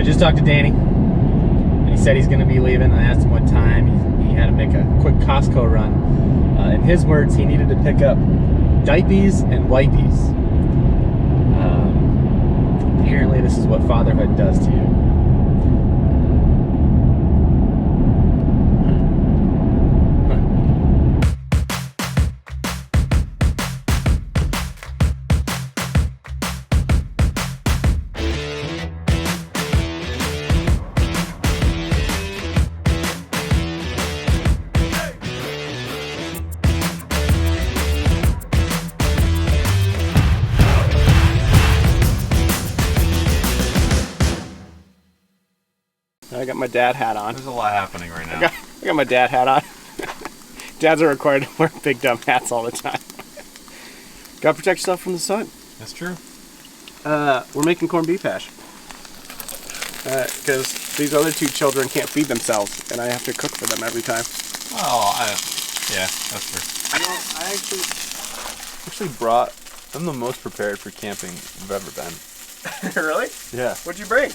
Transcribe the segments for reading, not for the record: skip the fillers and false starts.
just talked to Danny, and he said he's going to be leaving. I asked him what time. He had to make a quick Costco run. In his words, he needed to pick up diapies and wipies. Apparently, this is what fatherhood does to you. I got my dad hat on. There's a lot happening right now. I got my dad hat on. Dads are required to wear big dumb hats all the time. Gotta protect yourself from the sun. That's true. We're making corned beef hash. Because these other two children can't feed themselves, and I have to cook for them every time. Oh, yeah, that's true. You know, I actually brought. I'm the most prepared for camping I've ever been. Really? Yeah. What'd you bring?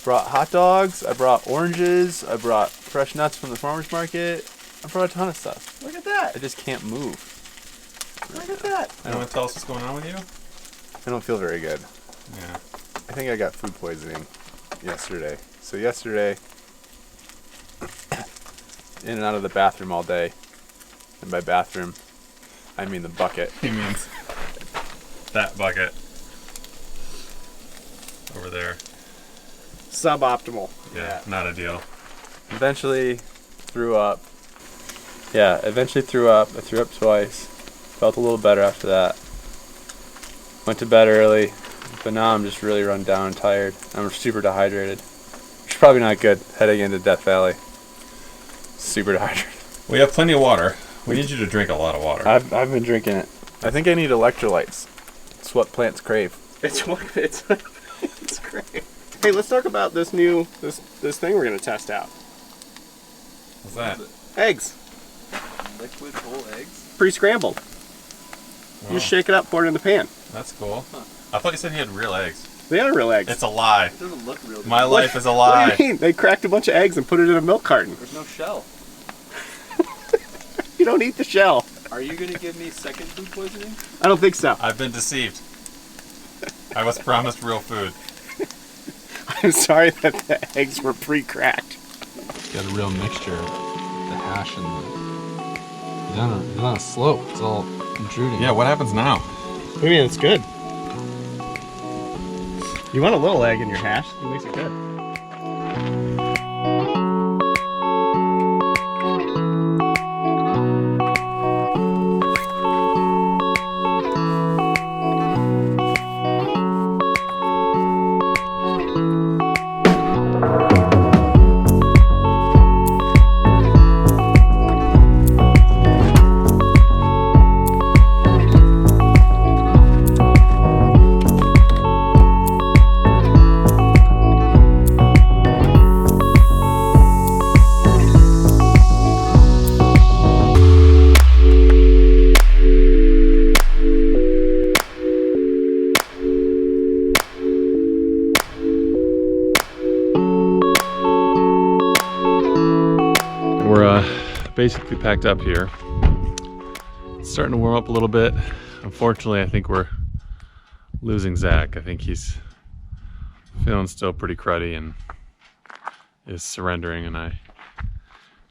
Brought hot dogs. I brought oranges. I brought fresh nuts from the farmer's market. I brought a ton of stuff. Look at that. I just can't move. Look at that. You want to tell us what's going on with you? I don't feel very good. Yeah. I think I got food poisoning yesterday. So yesterday, in and out of the bathroom all day. And by bathroom, I mean the bucket. He means that bucket over there. Suboptimal. Yeah, not ideal. Eventually threw up. Yeah, eventually threw up. I threw up twice. Felt a little better after that. Went to bed early, but now I'm just really run down and tired. I'm super dehydrated. Which is probably not good heading into Death Valley. Super dehydrated. We have plenty of water. We need you to drink a lot of water. I've been drinking it. I think I need electrolytes. It's what plants crave. It's great. Hey, let's talk about this new this thing we're gonna test out. What's that? Eggs, Liquid whole eggs? pre-scrambled. Wow. You just shake it up, pour it in the pan. That's cool. I thought you said he had real eggs. They are real eggs. It's a lie. It doesn't look real. My life is a What lie. do you mean? They cracked a bunch of eggs and put it in a milk carton. There's no shell. You don't eat the shell. Are you going to give me second food poisoning? I don't think so. I've been deceived. I was promised real food. I'm sorry that the eggs were pre-cracked. Got a real mixture of the hash and the... It's on a slope. It's all intruding. Yeah, what happens now? I mean, it's good. You want a little egg in your hash? It makes it good. We're basically packed up here. It's starting to warm up a little bit. Unfortunately, I think we're losing Zach. I think he's feeling still pretty cruddy and is surrendering, and I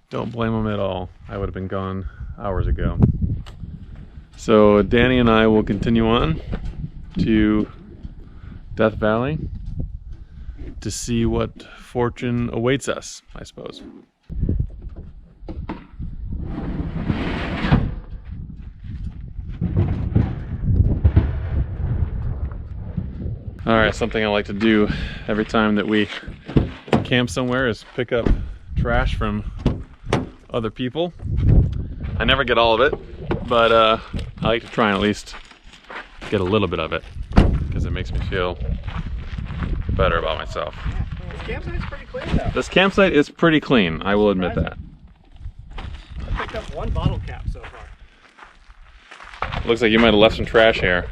don't blame him at all. I would have been gone hours ago. So Danny and I will continue on to Death Valley to see what fortune awaits us, I suppose. All right, something I like to do every time that we camp somewhere is pick up trash from other people. I never get all of it, but I like to try and at least get a little bit of it because it makes me feel better about myself. This campsite's pretty clean though. This campsite is pretty clean, I will admit that. I picked up one bottle cap so far. Looks like you might have left some trash here.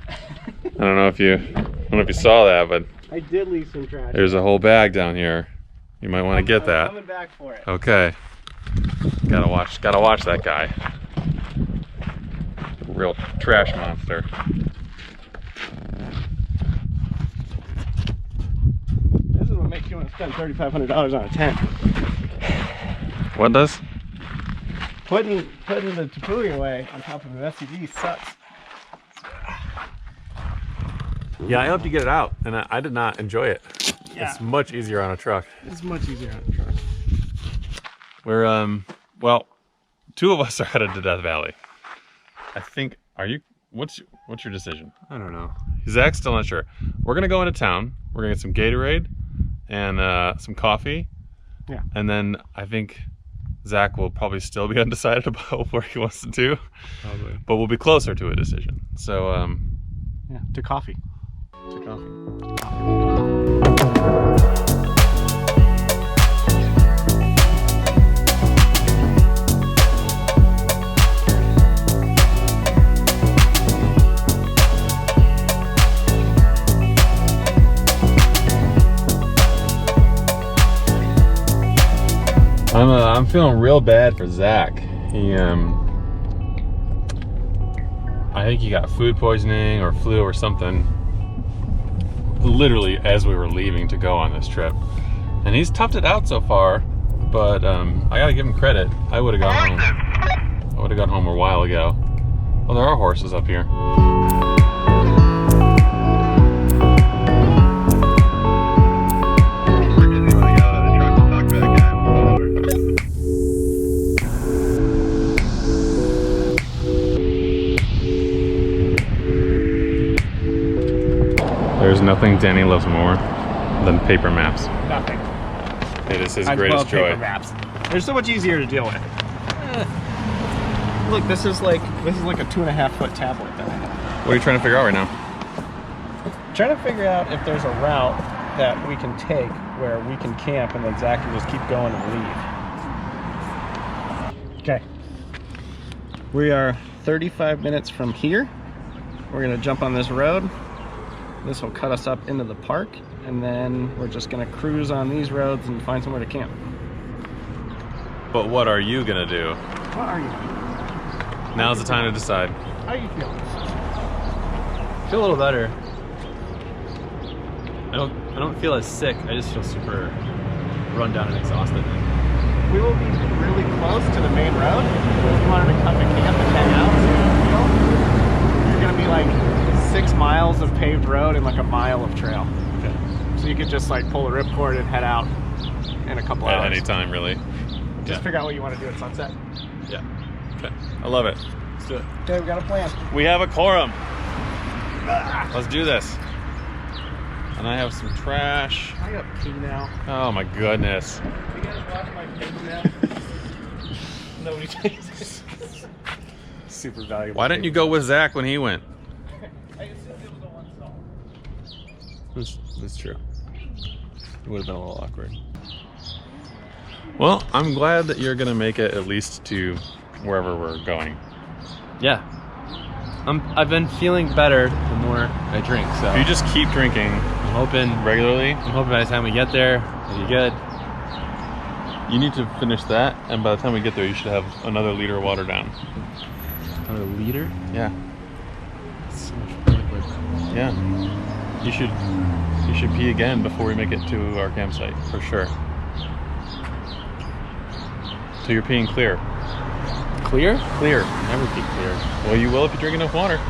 I don't know if you saw that, but I did leave some trash. There's a whole bag down here. You might want to get I'm that. coming back for it. Okay. Gotta watch that guy. Real trash monster. This is what makes you want to spend $3,500 on a tent. What does? Putting the Tepui away on top of an SUV sucks. Yeah, I hope you get it out, and I did not enjoy it. Yeah. It's much easier on a truck. It's much easier on a truck. We're well, 2 of us are headed to Death Valley. I think. Are you? What's your decision? I don't know. Zach's still not sure. We're gonna go into town. We're gonna get some Gatorade and some coffee. Yeah. And then I think Zach will probably still be undecided about where he wants to do. Probably. But we'll be closer to a decision. So Yeah, to coffee. to coffee. I'm feeling real bad for Zach. He I think he got food poisoning or flu or something literally as we were leaving to go on this trip. And he's toughed it out so far, but I gotta give him credit. I would have gone home. I would have gone home a while ago. Well, there are horses up here. There's nothing Danny loves more than paper maps. Nothing. It is his I greatest love joy. paper maps. They're so much easier to deal with. Look, this is like a 2.5 foot tablet that I have. What are you trying to figure out right now? Trying to figure out if there's a route that we can take where we can camp and then Zach can just keep going and leave. Okay. We are 35 minutes from here. We're gonna jump on this road. This will cut us up into the park, and then we're just gonna cruise on these roads and find somewhere to camp. But what are you gonna do? What are you? Now's the time to decide. How are you feeling? I feel a little better. I don't feel as sick. I just feel super run down and exhausted. We will be really close to the main road. If you wanted to come to camp and hang out, you're gonna be like 6 miles of paved road and like a mile of trail. Okay. So you could just like pull the ripcord and head out in a couple At hours. any time, really. Just figure out what you want to do at sunset. Yeah. Okay. I love it. Let's do it. Okay, we got a plan. We have a quorum. Let's do this. And I have some trash. I got pee now. Oh my goodness. You guys watch my paper now? Nobody takes this. Super valuable. Why didn't you go with Zach when he went? I assumed it was a one stall. That's true. It would have been a little awkward. Well, I'm glad that you're gonna make it at least to wherever we're going. Yeah. I've been feeling better the more I drink, so If you just keep drinking I'm hoping regularly, by the time we get there, it'll be good. you need to finish that, and by the time we get there, you should have another liter of water down. Another liter? Yeah. So much liquid. Yeah. You should pee again before we make it to our campsite, for sure. So you're peeing clear. Clear? Clear. Never be clear. Well, you will if you drink enough water.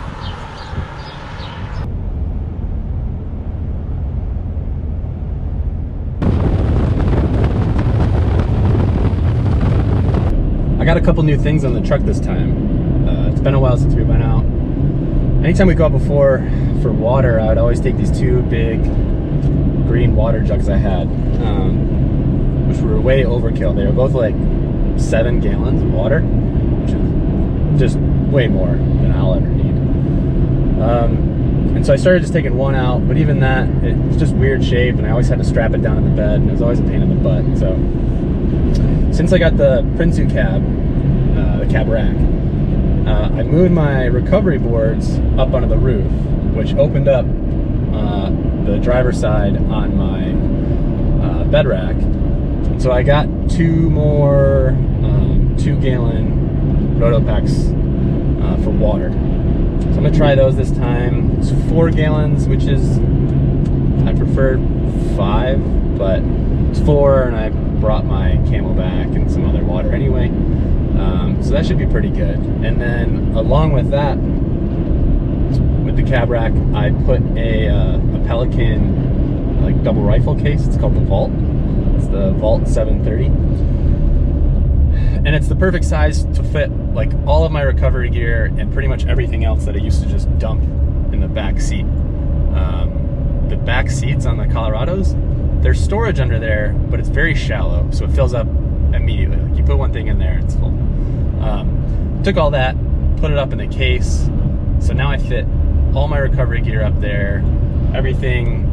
I got a couple new things on the truck this time. It's been a while since we went out. Anytime we go out before for water, I would always take these 2 big green water jugs I had, which were way overkill. They were both like 7 gallons of water, which is just way more than I'll ever need. And so I started just taking one out, but even that, it was just weird shape, and I always had to strap it down in the bed, and it was always a pain in the butt. So since I got the Prinsu cab, the cab rack, I moved my recovery boards up onto the roof, which opened up the driver's side on my bed rack. So I got 2 more 2-gallon Roto Packs for water. So I'm gonna try those this time. It's 4 gallons, which is, I prefer 5, but it's 4, and I brought my Camelback and some other water anyway. So that should be pretty good. And then along with that, with the cab rack, I put a Pelican like double rifle case. It's called the Vault. It's the Vault 730. And it's the perfect size to fit like all of my recovery gear and pretty much everything else that I used to just dump in the back seat. The back seats on the Colorados, there's storage under there, but it's very shallow, so it fills up immediately. Like you put one thing in there, it's full. Took all that, put it up in the case, so now I fit all my recovery gear up there, everything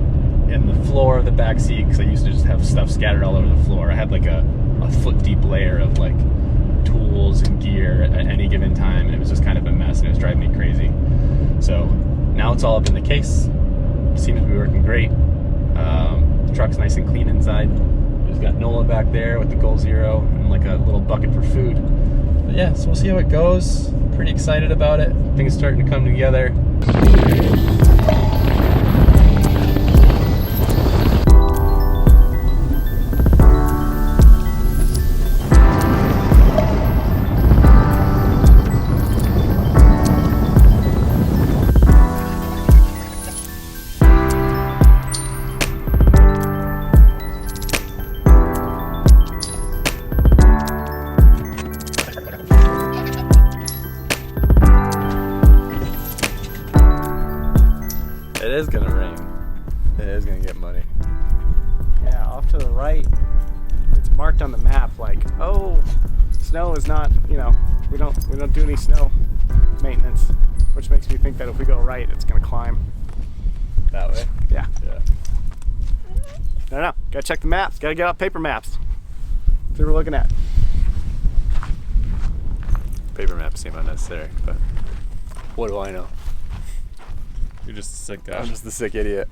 in the floor of the back seat, because I used to just have stuff scattered all over the floor. I had like a foot deep layer of like tools and gear at any given time, and it was just kind of a mess, and it was driving me crazy. So now it's all up in the case. Seems to be working great. The truck's nice and clean inside. Just got Nola back there with the Goal Zero and like a little bucket for food. But yeah, so we'll see how it goes. Pretty excited about it. Things starting to come together. It is gonna rain. It is gonna get muddy. Yeah, off to the right, it's marked on the map like, oh, snow is not, you know, we don't do any snow maintenance, which makes me think that if we go right, it's gonna climb. That way? Yeah. Yeah. No, gotta check the maps, gotta get out paper maps. See what we're looking at. Paper maps seem unnecessary, but what do I know? You're just a sick guy. I'm just the sick idiot.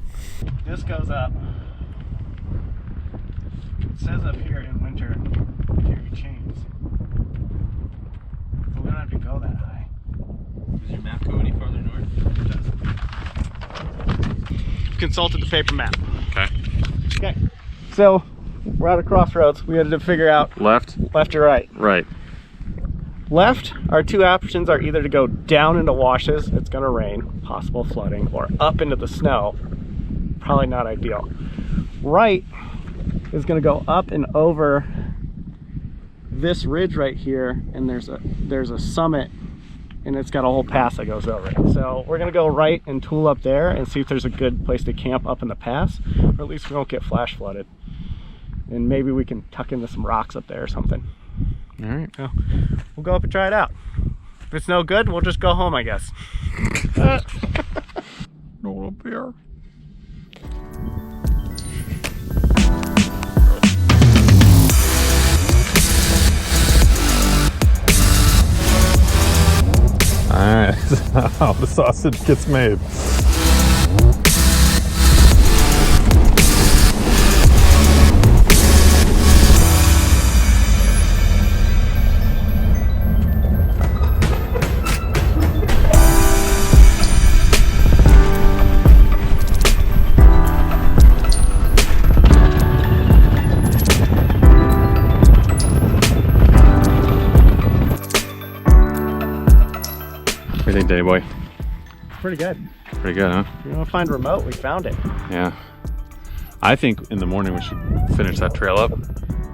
This goes up. It says up here in winter, carry chains. But we don't have to go that high. Does your map go any farther north? It does. Consulted the paper map. Okay. Okay. So we're at a crossroads. We had to figure out Left? left or right. Right. Left, our 2 options are either to go down into washes, it's gonna rain, possible flooding, or up into the snow, probably not ideal. Right is gonna go up and over this ridge right here, and there's a summit, and it's got a whole pass that goes over it. So we're gonna go right and tool up there and see if there's a good place to camp up in the pass, or at least we won't get flash flooded. And maybe we can tuck into some rocks up there or something. All right. So we'll go up and try it out. If it's no good, we'll just go home, I guess. No up here. All right, this is how the sausage gets made. What do you think, Danny boy? Pretty good. Pretty good, huh? You want to find remote? We found it. Yeah. I think in the morning we should finish that trail up,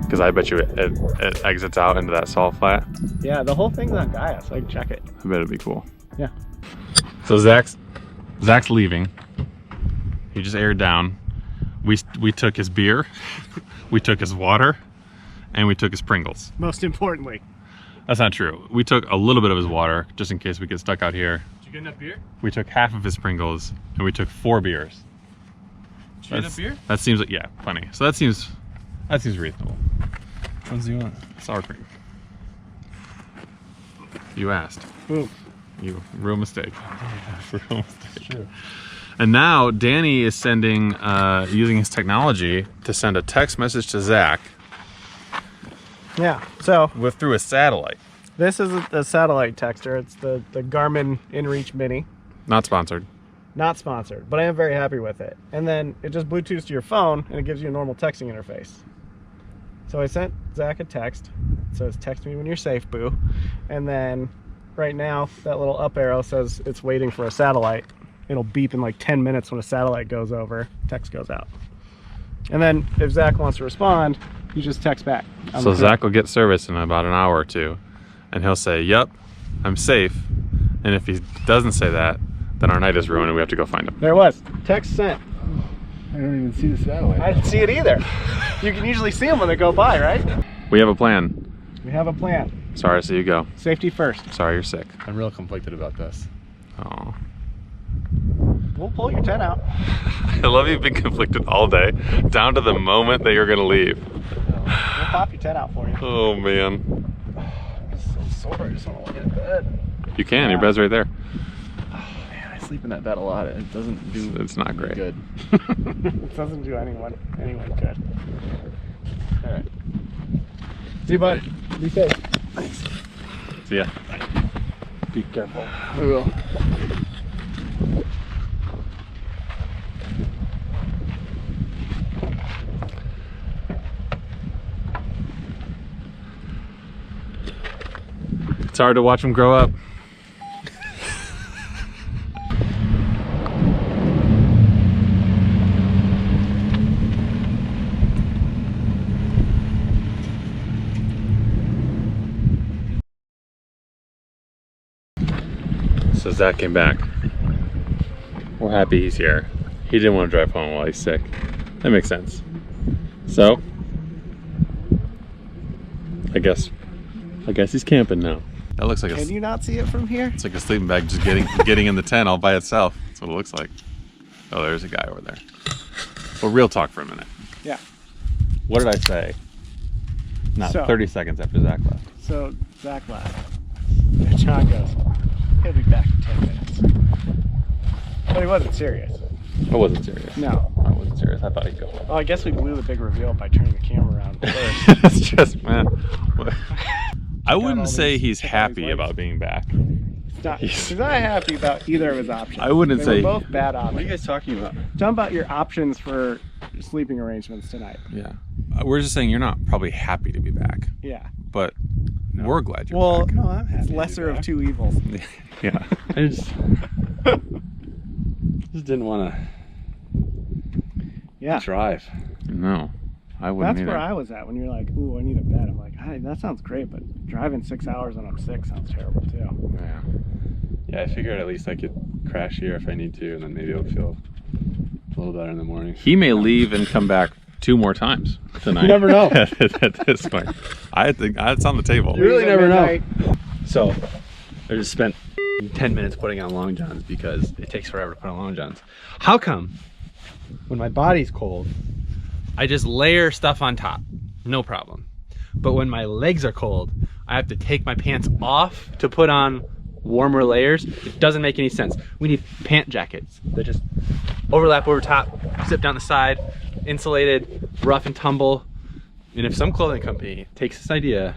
because I bet you it exits out into that salt flat. Yeah, the whole thing's on Gaia, so I can check it. I bet it'd be cool. Yeah. So Zach's leaving. He just aired down. We took his beer, we took his water, and we took his Pringles. Most importantly. That's not true. We took a little bit of his water just in case we get stuck out here. Did you get enough beer? We took half of his Pringles, and we took 4 beers. Did you get enough beer? That seems like, yeah, plenty. So that seems reasonable. What ones do you want? Sour cream. You asked. Boom. You real mistake. Real mistake. True. And now Danny is sending, using his technology to send a text message to Zach Yeah, so through a satellite. this is a satellite texter. It's the Garmin InReach Mini. Not sponsored. Not sponsored, but I am very happy with it. And then it just Bluetooths to your phone and it gives you a normal texting interface. So I sent Zach a text. It says, text me when you're safe, boo. And then right now, that little up arrow says it's waiting for a satellite. It'll beep in like 10 minutes when a satellite goes over, text goes out. And then if Zach wants to respond, you just text back. So Zach will get service in about an hour or two, and he'll say, yep, I'm safe. And if he doesn't say that, then our night is ruined and we have to go find him. There it was. Text sent. I don't even see the satellite. I didn't see it either. You can usually see them when they go by, right? We have a plan. We have a plan. Sorry to see you go. Safety first. Sorry you're sick. I'm real conflicted about this. Oh. We'll pull your tent out. I love you've been conflicted all day, down to the moment that you're gonna leave. We'll pop your tent out for you. Oh man. I'm so sore. I just want to get in bed. You can, your bed's right there. Man, I sleep in that bed a lot. It doesn't do It's not great. good. It doesn't do anyone good. All right. See you, bud. Be safe. See ya. Be careful. I will. It's hard to watch him grow up. So Zach came back. We're happy he's here. He didn't want to drive home while he's sick. That makes sense. So, I guess he's camping now. That looks like Can you not see it from here? it's like a sleeping bag just getting in the tent all by itself. That's what it looks like. Oh, there's a guy over there. Well, real talk for a minute. Yeah. What did I say? Not So- 30 seconds after Zach left. So Zach left. And John goes, he'll be back in 10 minutes. But he wasn't serious. I wasn't serious. No. I wasn't serious. I thought he'd go. Well, I guess we blew the big reveal by turning the camera around first. It's just, man. I all wouldn't say these- he's check all these happy lights. about being back. He's not happy about either of his options. I wouldn't they say- were both bad options. What are you guys talking about? Tell him about your options for sleeping arrangements tonight. Yeah. We're just saying you're not probably happy to be back, Yeah. but we're glad you're Well, back. No, I'm happy. it's lesser of two evils. Yeah. I just didn't want to Yeah. drive. No, I wouldn't That's either. where I was at when you're like, ooh, I need a bed. I'm like, hey, that sounds great, but driving 6 hours when I'm sick sounds terrible too. Yeah. Yeah, I figured at least I could crash here if I need to, and then maybe I'll feel a little better in the morning. He may leave and come back 2 more times tonight. You never know. At this point, I think it's on the table. You really never know. Midnight. So I just spent 10 minutes putting on long johns because it takes forever to put on long johns. How come when my body's cold, I just layer stuff on top, no problem. But when my legs are cold, I have to take my pants off to put on warmer layers? It doesn't make any sense. We need pant jackets that just overlap over top, zip down the side, insulated, rough and tumble. And if some clothing company takes this idea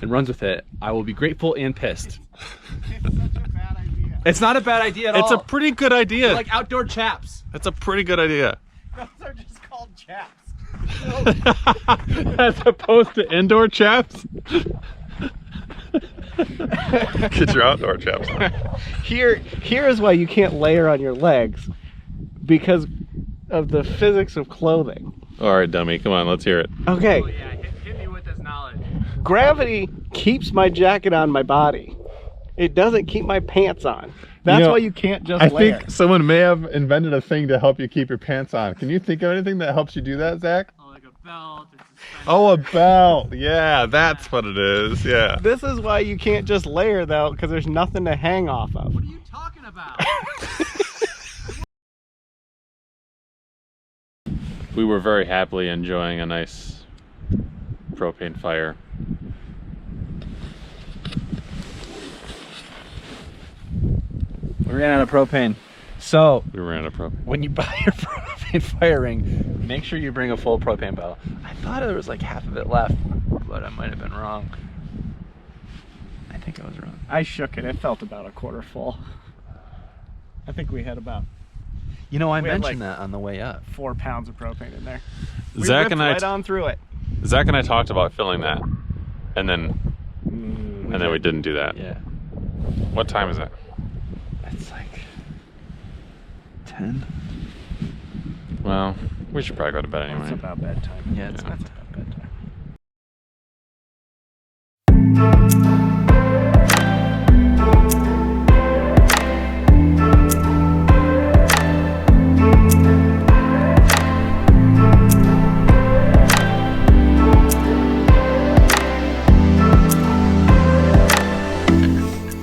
and runs with it, I will be grateful and pissed. It's such a bad idea. It's not a bad idea at all. It's a pretty good idea. They're like outdoor chaps. That's a pretty good idea. Those are just called chaps. As opposed to indoor chaps. Get your outdoor chaps on. Here is why you can't layer on your legs, because of the physics of clothing. All right, dummy, come on, let's hear it. Okay, Oh yeah, hit me with this knowledge. gravity keeps my jacket on my body. It doesn't keep my pants on. That's why you can't just I layer. think someone may have invented a thing to help you keep your pants on. Can you think of anything that helps you do that, Zach? Oh, like a belt or suspension. Oh, a belt. Yeah, that's what it is. Yeah. This is why you can't just layer though, because there's nothing to hang off of. What are you talking about? We were very happily enjoying a nice propane fire. We ran out of propane. So We ran a propane. when you buy your propane fire ring, make sure you bring a full propane bottle. I thought there was like half of it left, but I might have been wrong. I think I was wrong. I shook it. It felt about a quarter full. I think we had about You know, I We had, mentioned like, that on the way up. 4 pounds of propane in there. We Zach ripped and I right on through it. Zach and I talked about filling that, and then we didn't do that. Yeah. What time is it? It's like 10. Well, we should probably go to bed It's anyway. about bedtime. Yeah, it's Yeah. not that bedtime.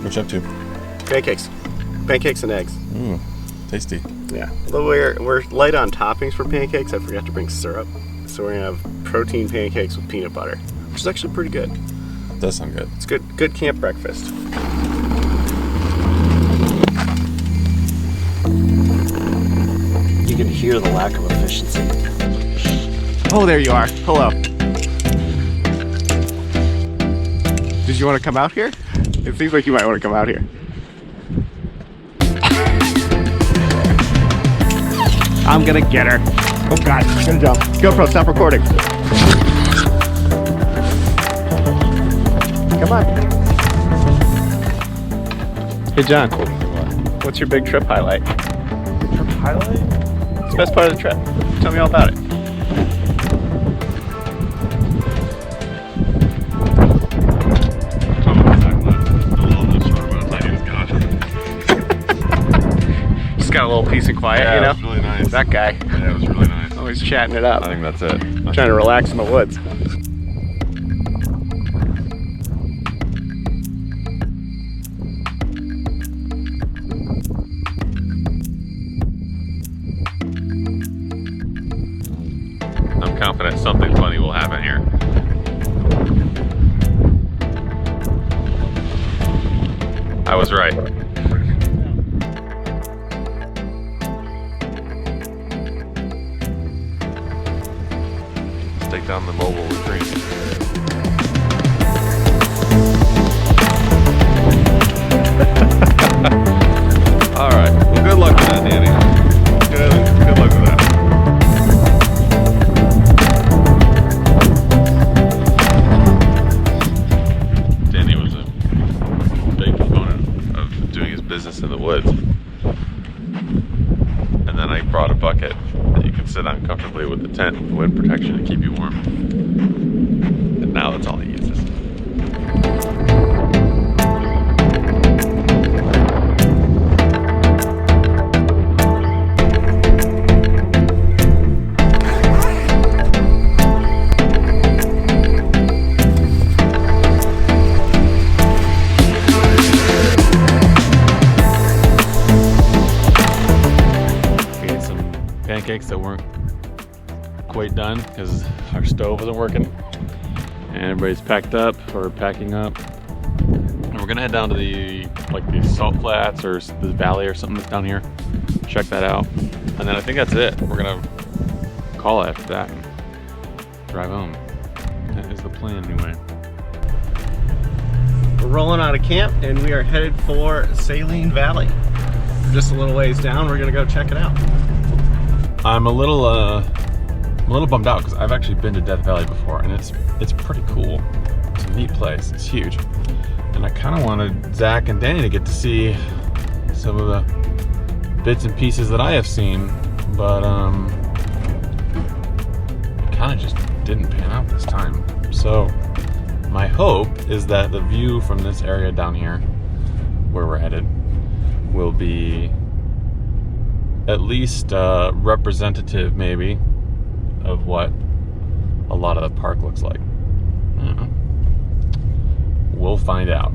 What you up to? Pancakes and eggs. Tasty. Yeah. Although we're light on toppings for pancakes, I forgot to bring syrup. So we're gonna have protein pancakes with peanut butter, which is actually pretty good. Does sound good. It's good camp breakfast. You can hear the lack of efficiency. Oh, there you are. Hello. Did you want to come out here? It seems like you might want to come out here. I'm gonna get her. Oh God, she's gonna jump. GoPro, stop recording. Come on. Hey John, what's your big trip highlight? Trip highlight? It's the best part of the trip. Tell me all about it. Just got a little peace and quiet, you know? It was really nice. That guy, Yeah, it was really nice. always chatting it up. I think that's it. Trying to relax in the woods. I'm confident something funny will happen here. I was right. Let's take down the mobile retreat. All right. Well, good luck with that, Danny. Good luck with that. Danny was a big proponent of doing his business in the woods. And then I brought a bucket that you can sit on comfortably with the tent with wind protection to keep you warm. And now that's all he uses. We ate some pancakes that weren't quite done because our stove wasn't working. And everybody's packed up or packing up. And we're gonna head down to the salt flats or the valley or something that's down here. Check that out. And then I think that's it. We're gonna call it after that and drive home. That is the plan anyway. We're rolling out of camp and we are headed for Saline Valley. We're just a little ways down. We're gonna go check it out. I'm a little bummed out because I've actually been to Death Valley before, and it's pretty cool. It's a neat place. It's huge, and I kind of wanted Zach and Danny to get to see some of the bits and pieces that I have seen, but kind of just didn't pan out this time. So my hope is that the view from this area down here, where we're headed, will be at least representative, maybe, of what a lot of the park looks like. I don't know. We'll find out.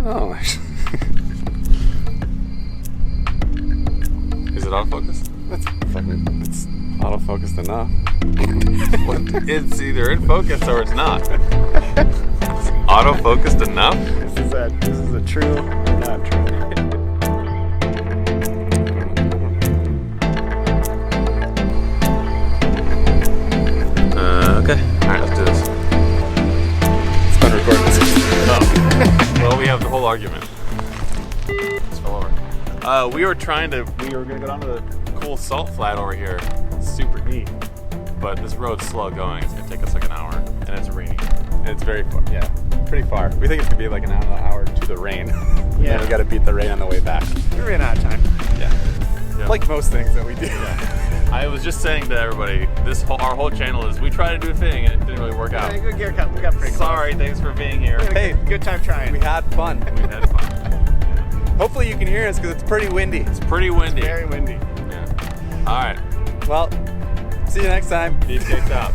know, actually. Is it autofocused? It's autofocused enough. It's either in focus or it's not. It's autofocused enough? This is a true, not true. Okay. Alright, let's do this. It's been recording this. Oh. Well, we have the whole argument. Just fell over. We were gonna go down to the cool salt flat over here. It's super neat. But this road's slow going. It's gonna take us like an hour. And it's raining. And it's very far. Yeah, pretty far. We think it's gonna be like an hour to the rain. And Yeah. then we gotta beat the rain on the way back. We ran out of time. Yeah. Yeah. Like most things that we do. I was just saying to everybody, our whole channel is we try to do a thing and it didn't really work out. We got pretty close. Sorry, thanks for being here. We had a Hey, good time trying. we had fun. We had fun. Hopefully you can hear us because it's pretty windy. It's pretty windy. Very windy. Yeah. All right. Well, see you next time. Beefcakes out.